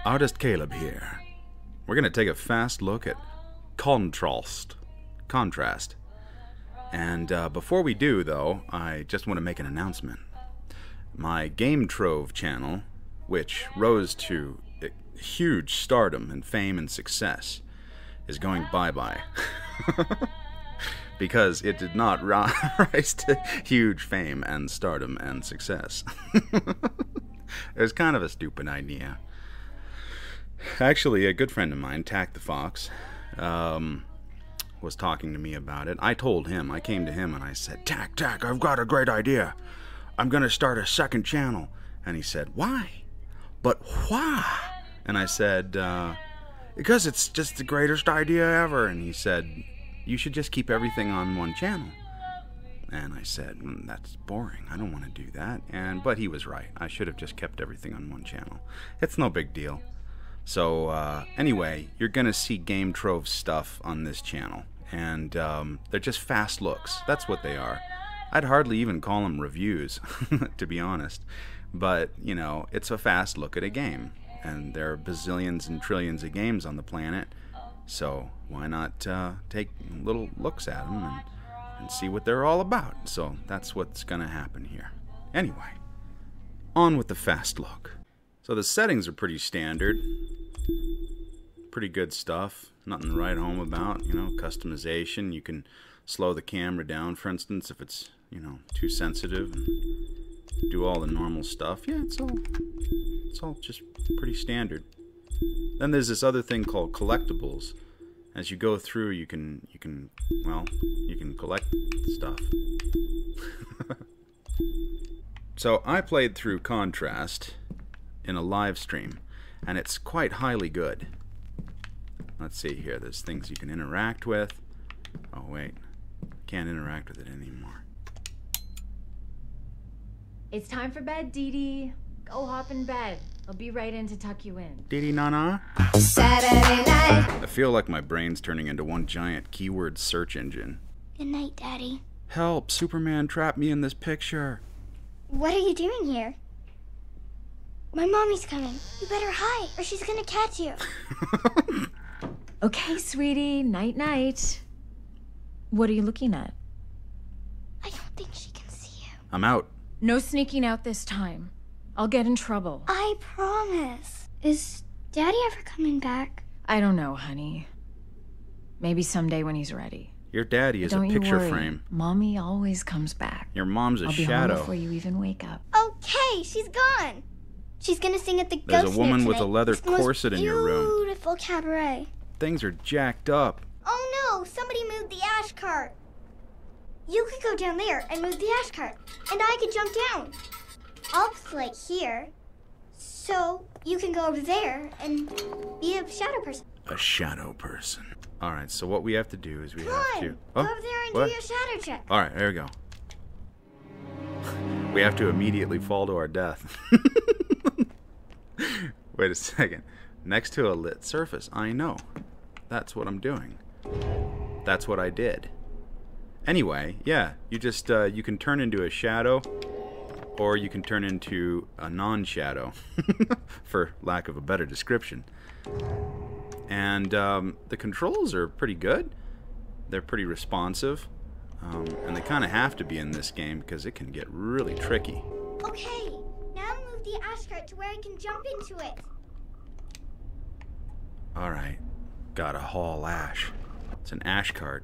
Artist Caleb here. We're going to take a fast look at contrast. And before we do, though, I just want to make an announcement. My Game Trove channel, which rose to huge stardom and fame and success, is going bye-bye. Because it did not rise to huge fame and stardom and success. It was kind of a stupid idea. Actually, a good friend of mine, Tack the Fox, was talking to me about it. I told him, I came to him and I said, Tack, I've got a great idea. I'm going to start a second channel. And he said, why? But why? And I said, because it's just the greatest idea ever. And he said, you should just keep everything on one channel. And I said, that's boring. I don't want to do that. But he was right. I should have just kept everything on one channel. It's no big deal. So anyway, you're going to see Game Trove stuff on this channel. And they're just fast looks. That's what they are. I'd hardly even call them reviews, to be honest. But, you know, it's a fast look at a game. And there are bazillions and trillions of games on the planet. So why not take little looks at them and see what they're all about. So that's what's going to happen here. Anyway, on with the fast look. So the settings are pretty standard. Pretty good stuff. Nothing to write home about. You know, customization. You can slow the camera down, for instance, if it's, you know, too sensitive. And do all the normal stuff. Yeah, it's all just pretty standard. Then there's this other thing called collectibles. As you go through, you can collect stuff. So I played through Contrast in a live stream, and it's quite highly good. Let's see here. There's things you can interact with. Oh wait, can't interact with it anymore. It's time for bed, Dee Dee. Go hop in bed. I'll be right in to tuck you in. Dee Dee Nana. Saturday night. I feel like my brain's turning into one giant keyword search engine. Good night, Daddy. Help! Superman trapped me in this picture. What are you doing here? My mommy's coming. You better hide, or she's gonna catch you. Okay, sweetie. Night-night. What are you looking at? I don't think she can see you. I'm out. No sneaking out this time. I'll get in trouble. I promise. Is Daddy ever coming back? I don't know, honey. Maybe someday when he's ready. Your daddy is a Don't you picture worry. frame. Mommy always comes back. Your mom's a I'll be shadow. home before you even wake up. Okay, she's gone. She's gonna sing at the There's Ghost a woman Note with a tonight. leather It's the most corset in your room. Beautiful cabaret. Things are jacked up. Oh no, somebody moved the ash cart. You could go down there and move the ash cart, and I could jump down. I'll play here, so you can go over there and be a shadow person. A shadow person. Alright, so what we have to do is we Come have on, to... go over there and what? do your shadow check. Alright, there we go. We have to immediately fall to our death. Wait a second. Next to a lit surface. I know. That's what I'm doing. That's what I did. Anyway, yeah, you just, you can turn into a shadow, or you can turn into a non-shadow, for lack of a better description. And the controls are pretty good. They're pretty responsive. And they kind of have to be in this game because it can get really tricky. Okay, now move the ash cart to where I can jump into it. Alright, gotta haul ash. It's an ash cart.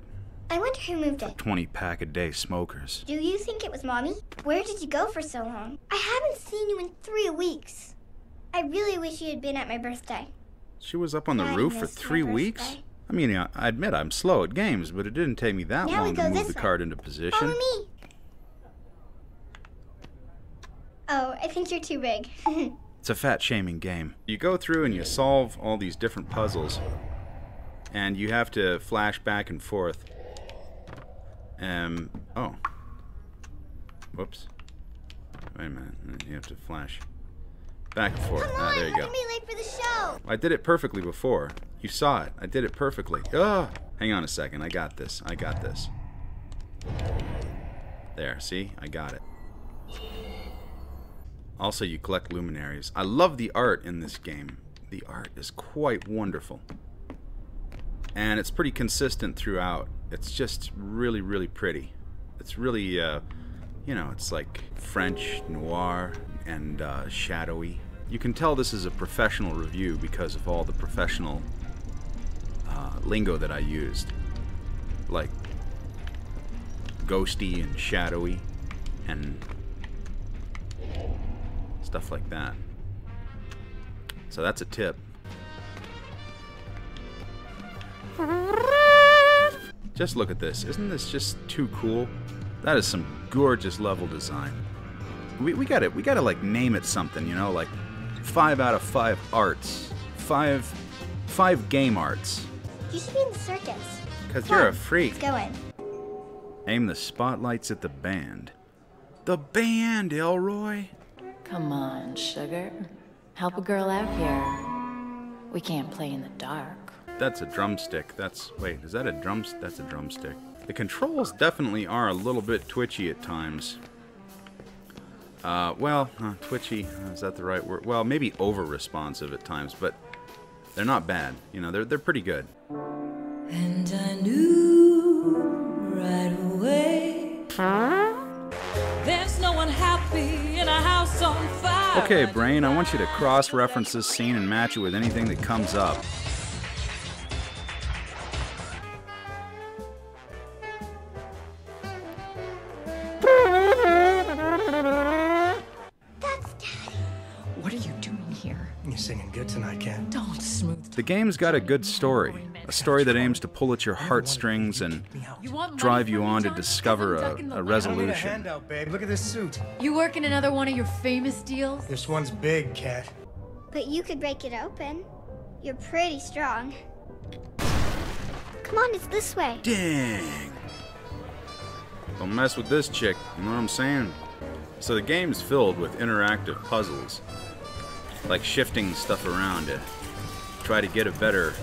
I wonder who moved it. 20-pack-a-day smokers. Do you think it was Mommy? Where did you go for so long? I haven't seen you in 3 weeks. I really wish you had been at my birthday. She was up on the I roof for missed 3 my weeks? birthday. I mean, I admit I'm slow at games, but it didn't take me that Now we long to go move this the way. cart into position. Follow me. Oh, I think you're too big. It's a fat-shaming game. You go through and you solve all these different puzzles, and you have to flash back and forth. Oh. Whoops. Wait a minute. You have to flash back and forth. Come Ah, on, there you I'm go. gonna be late for the show. I did it perfectly before. You saw it. I did it perfectly. Ah! Hang on a second. I got this. I got this. There. See? I got it. Also, you collect luminaries. I love the art in this game. The art is quite wonderful. And it's pretty consistent throughout. It's just really, really pretty. It's really, you know, it's like French noir and shadowy. You can tell this is a professional review because of all the professional lingo that I used. Like ghosty and shadowy and stuff like that. So that's a tip. Just look at this. Isn't this just too cool? That is some gorgeous level design. We gotta like name it something, you know, like 5 out of 5 arts. 5 game arts. You should be in the circus. Cause you're a freak. Let's go in. Aim the spotlights at the band. The band, Elroy. Come on, sugar. Help a girl out here. We can't play in the dark. That's a drumstick. Wait, is that a that's a drumstick. The controls definitely are a little bit twitchy at times. Twitchy, is that the right word? Well, maybe over-responsive at times, but they're not bad. You know, they're pretty good. And I knew right away. There's no one happy in a house on fire. Okay, Brain, I want you to cross-reference this scene and match it with anything that comes up. What are you doing here? You're singing good tonight, Ken. Don't smooth. The game's got a good story. A story that aims to pull at your heartstrings and drive you on to discover a resolution. Handout, babe. Look at this suit. You working another one of your famous deals? This one's big, Cat. But you could break it open. You're pretty strong. Come on, it's this way. Dang. Don't mess with this chick, you know what I'm saying? So the game's filled with interactive puzzles, like shifting stuff around to try to get a better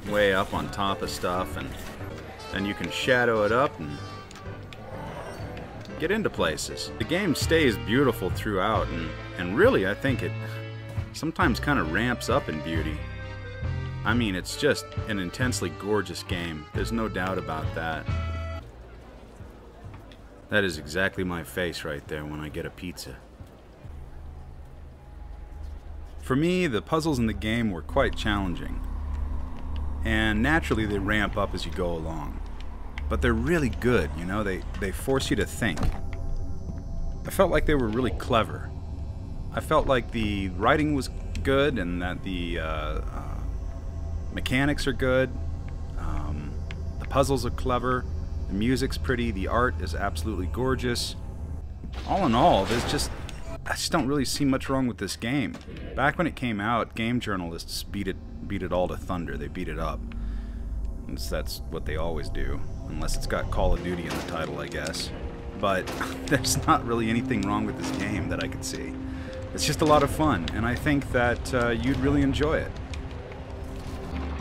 way up on top of stuff, and then you can shadow it up and get into places. The game stays beautiful throughout, and really I think it sometimes kind of ramps up in beauty. I mean, it's just an intensely gorgeous game. There's no doubt about that. That is exactly my face right there when I get a pizza. For me, the puzzles in the game were quite challenging. And naturally they ramp up as you go along. But they're really good, you know, they force you to think. I felt like they were really clever. I felt like the writing was good and that the mechanics are good. The puzzles are clever. The music's pretty, the art is absolutely gorgeous. All in all, I just don't really see much wrong with this game. Back when it came out, game journalists beat it all to thunder. They beat it up. And that's what they always do, unless it's got Call of Duty in the title, I guess. But there's not really anything wrong with this game that I could see. It's just a lot of fun, and I think that you'd really enjoy it.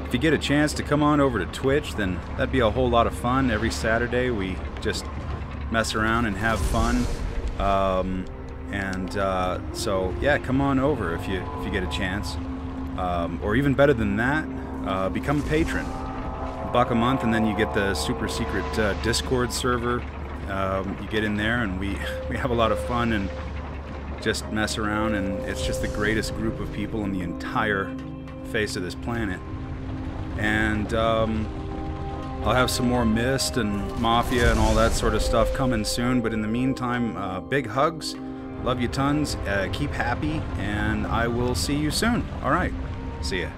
If you get a chance to come on over to Twitch, then that'd be a whole lot of fun. Every Saturday we just mess around and have fun. So yeah, come on over if you get a chance. Or even better than that, become a patron. $1 a month, and then you get the super secret Discord server. You get in there, and we have a lot of fun and just mess around, and it's just the greatest group of people on the entire face of this planet. And I'll have some more Myst and Mafia and all that sort of stuff coming soon, but in the meantime, big hugs, love you tons, keep happy, and I will see you soon. Alright, see ya.